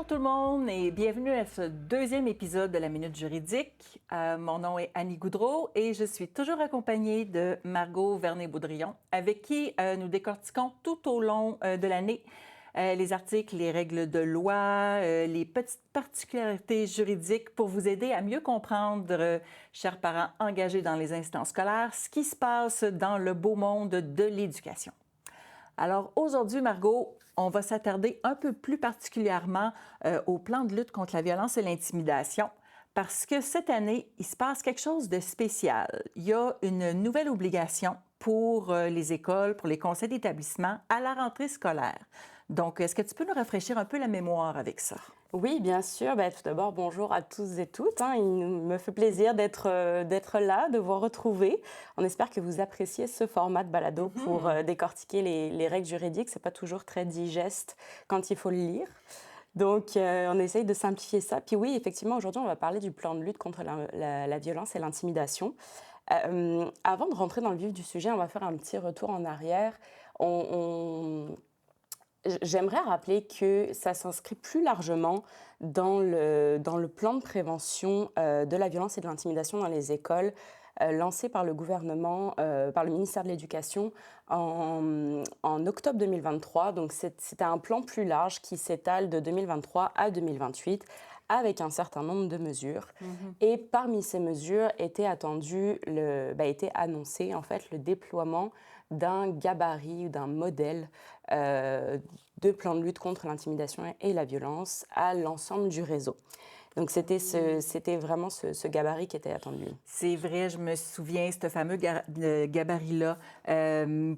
tout le monde et bienvenue à ce deuxième épisode de la Minute Juridique. Mon nom est Annie Goudreau et je suis toujours accompagnée de Margot Vernet-Boudrion, avec qui nous décortiquons tout au long de l'année les articles, les règles de loi, les petites particularités juridiques pour vous aider à mieux comprendre, chers parents engagés dans les instances scolaires, ce qui se passe dans le beau monde de l'éducation. Alors aujourd'hui, Margot, on va s'attarder un peu plus particulièrement au plan de lutte contre la violence et l'intimidation parce que cette année, il se passe quelque chose de spécial. Il y a une nouvelle obligation pour les écoles, pour les conseils d'établissement à la rentrée scolaire. Donc, est-ce que tu peux nous rafraîchir un peu la mémoire avec ça? Oui, bien sûr. Tout d'abord, bonjour à tous et toutes. Il me fait plaisir d'être là, de vous retrouver. On espère que vous appréciez ce format de balado pour décortiquer les règles juridiques. C'est pas toujours très digeste quand il faut le lire. Donc, on essaye de simplifier ça. Puis oui, effectivement, aujourd'hui, on va parler du plan de lutte contre la violence et l'intimidation. Avant de rentrer dans le vif du sujet, on va faire un petit retour en arrière. J'aimerais rappeler que ça s'inscrit plus largement dans le plan de prévention de la violence et de l'intimidation dans les écoles lancé par le gouvernement, par le ministère de l'Éducation en octobre 2023. Donc c'était un plan plus large qui s'étale de 2023 à 2028 avec un certain nombre de mesures. Et parmi ces mesures était annoncé en fait le déploiement d'un gabarit ou d'un modèle de plan de lutte contre l'intimidation et la violence à l'ensemble du réseau. Donc, c'était vraiment ce gabarit qui était attendu. C'est vrai, je me souviens, ce fameux gabarit-là.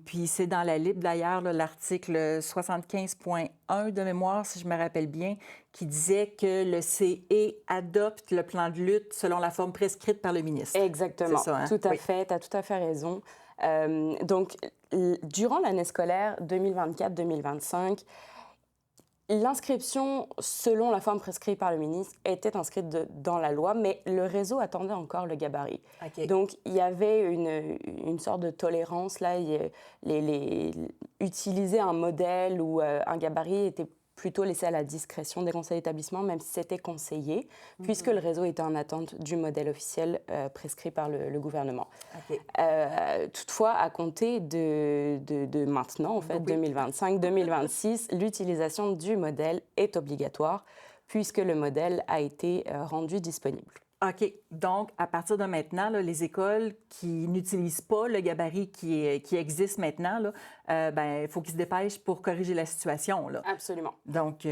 Puis c'est dans la LIB, d'ailleurs, là, l'article 75.1 de mémoire, si je me rappelle bien, qui disait que le CE adopte le plan de lutte selon la forme prescrite par le ministre. Exactement, C'est ça, hein? Tout à fait, tu as tout à fait raison. Donc, durant l'année scolaire 2024-2025, l'inscription, selon la forme prescrite par le ministre, était inscrite dans la loi, mais le réseau attendait encore le gabarit. Okay. Donc, il y avait une sorte de tolérance, là. Utiliser un modèle ou un gabarit était plutôt laissé à la discrétion des conseils d'établissement, même si c'était conseillé, puisque le réseau était en attente du modèle officiel prescrit par le gouvernement. Okay. Toutefois, à compter de maintenant, en fait, 2025-2026, l'utilisation du modèle est obligatoire, puisque le modèle a été rendu disponible. OK. Donc, à partir de maintenant, là, les écoles qui n'utilisent pas le gabarit qui existe maintenant, il faut qu'ils se dépêchent pour corriger la situation. Là. Absolument. Donc,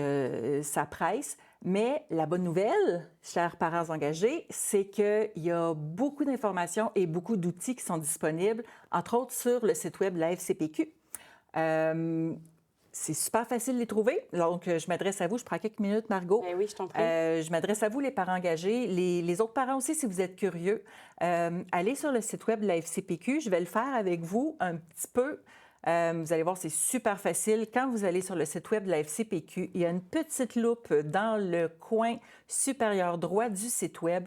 ça presse. Mais la bonne nouvelle, chers parents engagés, c'est qu'il y a beaucoup d'informations et beaucoup d'outils qui sont disponibles, entre autres sur le site web de la FCPQ. C'est super facile de les trouver. Donc, je m'adresse à vous. Je prends quelques minutes, Margot. Oui, je t'en prie. Je m'adresse à vous, les parents engagés. Les autres parents aussi, si vous êtes curieux, allez sur le site web de la FCPQ. Je vais le faire avec vous un petit peu. Vous allez voir, c'est super facile. Quand vous allez sur le site web de la FCPQ, il y a une petite loupe dans le coin supérieur droit du site web.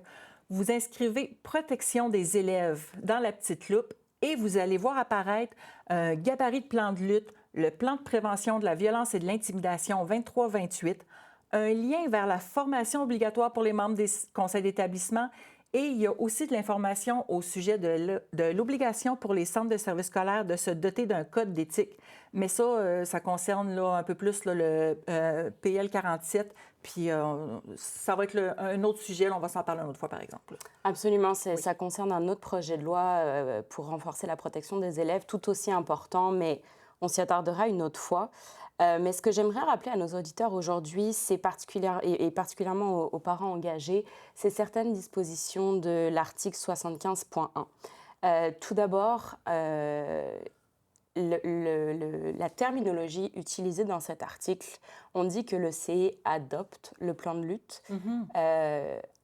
Vous inscrivez « Protection des élèves » dans la petite loupe et vous allez voir apparaître un gabarit de plan de lutte, le plan de prévention de la violence et de l'intimidation 23-28, un lien vers la formation obligatoire pour les membres des conseils d'établissement et il y a aussi de l'information au sujet de l'obligation pour les centres de services scolaires de se doter d'un code d'éthique. Mais ça, ça concerne là, un peu plus là, le PL 47, puis ça va être un autre sujet, là, on va s'en parler une autre fois, par exemple. Absolument, ça concerne un autre projet de loi pour renforcer la protection des élèves, tout aussi important, mais on s'y attardera une autre fois. Mais ce que j'aimerais rappeler à nos auditeurs aujourd'hui, c'est particulièrement aux parents engagés, c'est certaines dispositions de l'article 75.1. Tout d'abord, la terminologie utilisée dans cet article, on dit que le CE adopte le plan de lutte.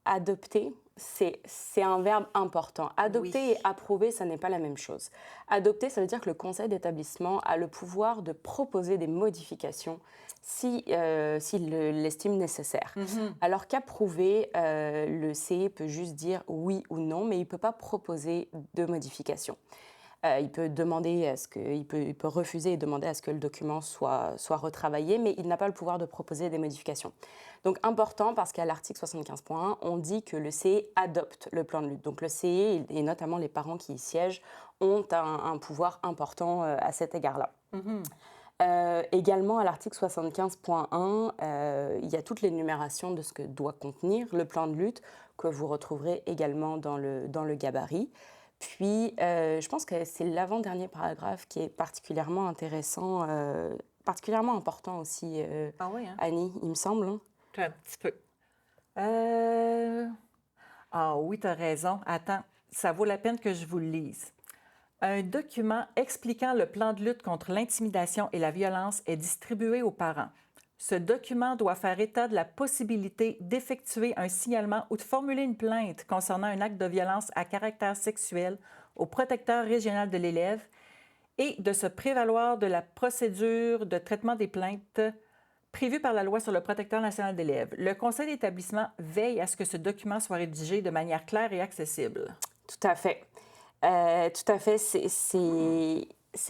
Adopter, c'est un verbe important. Adopter et approuver, ça n'est pas la même chose. Adopter, ça veut dire que le conseil d'établissement a le pouvoir de proposer des modifications s'il l'estime nécessaire. Alors qu'approuver, le CE peut juste dire oui ou non, mais il ne peut pas proposer de modifications. Il peut demander il peut refuser et demander à ce que le document soit retravaillé, mais il n'a pas le pouvoir de proposer des modifications. Donc important parce qu'à l'article 75.1, on dit que le CE adopte le plan de lutte. Donc le CE et notamment les parents qui y siègent ont un pouvoir important à cet égard-là. Également, à l'article 75.1, il y a toute l'énumération de ce que doit contenir le plan de lutte que vous retrouverez également dans le gabarit. Puis, je pense que c'est l'avant-dernier paragraphe qui est particulièrement intéressant, particulièrement important aussi, Ah oui, hein? Annie, il me semble. Hein? Un petit peu. Ah oui, tu as raison. Attends, ça vaut la peine que je vous le lise. Un document expliquant le plan de lutte contre l'intimidation et la violence est distribué aux parents. Ce document doit faire état de la possibilité d'effectuer un signalement ou de formuler une plainte concernant un acte de violence à caractère sexuel au protecteur régional de l'élève et de se prévaloir de la procédure de traitement des plaintes prévue par la loi sur le protecteur national d'élèves. Le conseil d'établissement veille à ce que ce document soit rédigé de manière claire et accessible. Tout à fait. Tout à fait. C'est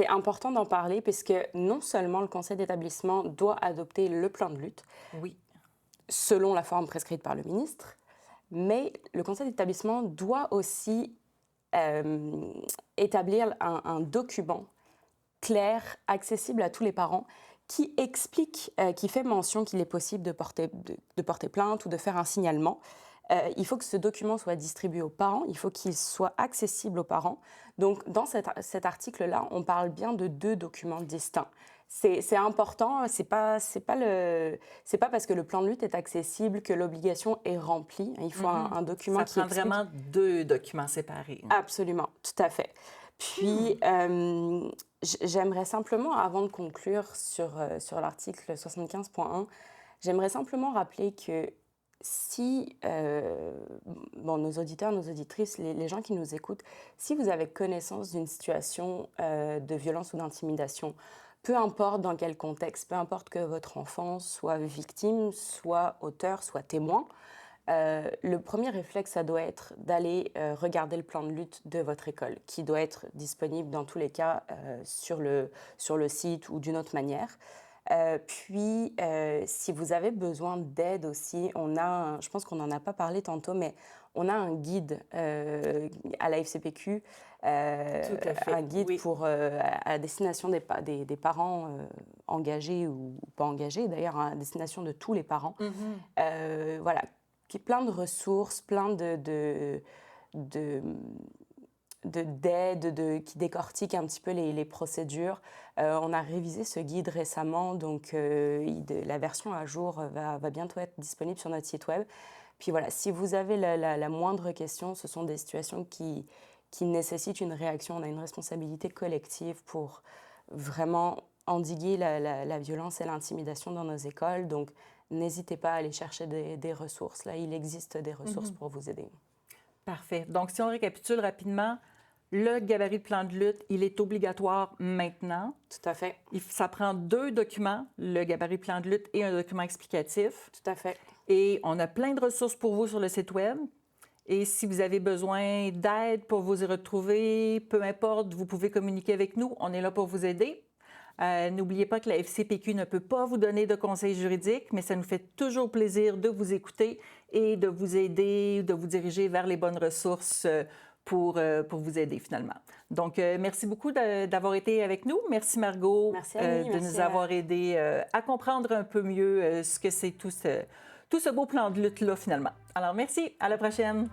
important d'en parler puisque non seulement le conseil d'établissement doit adopter le plan de lutte Oui. selon la forme prescrite par le ministre, mais le conseil d'établissement doit aussi établir un document clair, accessible à tous les parents, qui explique, qui fait mention qu'il est possible de porter plainte ou de faire un signalement. Il faut que ce document soit distribué aux parents, il faut qu'il soit accessible aux parents. Donc, dans cet article-là, on parle bien de 2 documents distincts. C'est important, c'est pas parce que le plan de lutte est accessible que l'obligation est remplie. Il faut un document qui Ça prend explique. vraiment 2 documents séparés. Absolument, tout à fait. Puis, j'aimerais simplement, avant de conclure sur l'article 75.1, j'aimerais simplement rappeler que si, nos auditeurs, nos auditrices, les gens qui nous écoutent, si vous avez connaissance d'une situation de violence ou d'intimidation, peu importe dans quel contexte, peu importe que votre enfant soit victime, soit auteur, soit témoin, le premier réflexe, ça doit être d'aller regarder le plan de lutte de votre école, qui doit être disponible dans tous les cas sur le site ou d'une autre manière. Puis, si vous avez besoin d'aide aussi, je pense qu'on n'en a pas parlé tantôt, mais on a un guide à la FCPQ, Tout à fait, un guide oui. à destination des parents engagés ou pas engagés, d'ailleurs à destination de tous les parents. Voilà, qui est plein de ressources, plein d'aides, qui décortiquent un petit peu les procédures. On a révisé ce guide récemment, donc la version à jour va bientôt être disponible sur notre site web. Puis voilà, si vous avez la moindre question, ce sont des situations qui nécessitent une réaction. On a une responsabilité collective pour vraiment endiguer la violence et l'intimidation dans nos écoles. Donc, n'hésitez pas à aller chercher des ressources. Là, il existe des ressources pour vous aider. Parfait. Donc, si on récapitule rapidement, le gabarit de plan de lutte, il est obligatoire maintenant. Tout à fait. Ça prend 2 documents, le gabarit plan de lutte et un document explicatif. Tout à fait. Et on a plein de ressources pour vous sur le site web. Et si vous avez besoin d'aide pour vous y retrouver, peu importe, vous pouvez communiquer avec nous. On est là pour vous aider. N'oubliez pas que la FCPQ ne peut pas vous donner de conseils juridiques, mais ça nous fait toujours plaisir de vous écouter et de vous aider, de vous diriger vers les bonnes ressources pour vous aider finalement. Donc, merci beaucoup d'avoir été avec nous. Merci Margot Merci Annie, de nous avoir aidés à comprendre un peu mieux ce que c'est tout ce beau plan de lutte-là finalement. Alors, merci. À la prochaine.